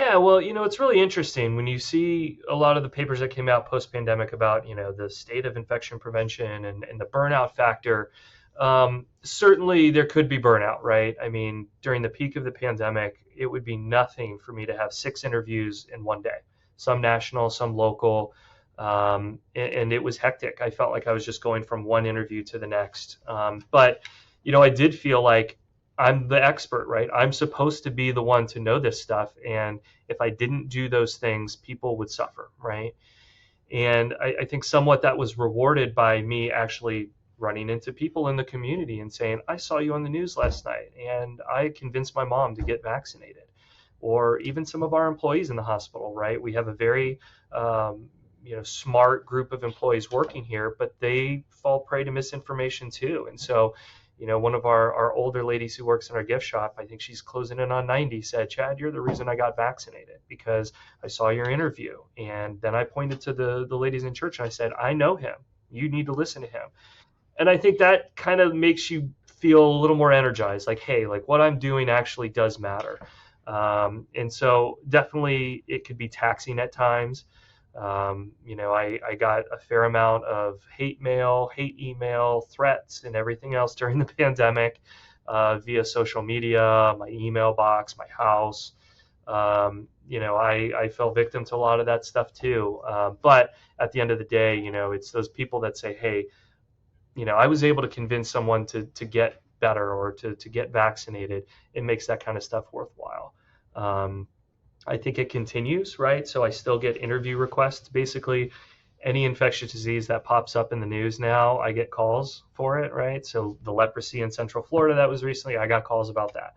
Yeah, well, it's really interesting when you see a lot of the papers that came out post-pandemic about, the state of infection prevention and the burnout factor. Certainly, there could be burnout, right? I mean, during the peak of the pandemic, it would be nothing for me to have 6 interviews in one day, some national, some local, and it was hectic. I felt like I was just going from one interview to the next. But, I did feel like I'm the expert, right? I'm supposed to be the one to know this stuff. And if I didn't do those things, people would suffer, right? And I think somewhat that was rewarded by me actually running into people in the community and saying, I saw you on the news last night and I convinced my mom to get vaccinated. Or even some of our employees in the hospital, right? We have a very smart group of employees working here, but they fall prey to misinformation too. And so, one of our older ladies who works in our gift shop, I think she's closing in on 90, said, Chad, you're the reason I got vaccinated because I saw your interview. And then I pointed to the ladies in church and I said, I know him. You need to listen to him. And I think that kind of makes you feel a little more energized, like, hey, like what I'm doing actually does matter. And so definitely it could be taxing at times. I got a fair amount of hate mail, hate email, threats, and everything else during the pandemic via social media, my email box, my house. I fell victim to a lot of that stuff too. But at the end of the day, it's those people that say, hey, I was able to convince someone to get better or to get vaccinated. It makes that kind of stuff worthwhile. Um, I think it continues, right? So I still get interview requests. Basically, any infectious disease that pops up in the news now, I get calls for it, right? So the leprosy in Central Florida that was recently, I got calls about that.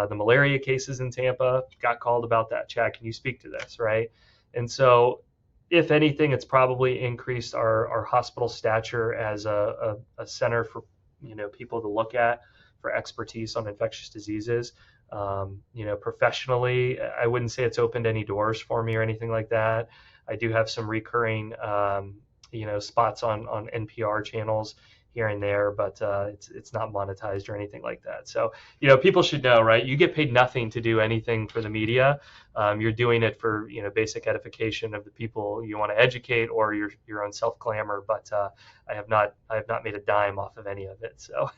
The malaria cases in Tampa, got called about that. Chad, can you speak to this, right? And so, if anything, it's probably increased our hospital stature as a center for people to look at for expertise on infectious diseases. Professionally, I wouldn't say it's opened any doors for me or anything like that. I do have some recurring, spots on NPR channels here and there, but it's not monetized or anything like that. So, people should know, right? You get paid nothing to do anything for the media. You're doing it for, basic edification of the people you want to educate or your own self glamour. But I have not made a dime off of any of it. So.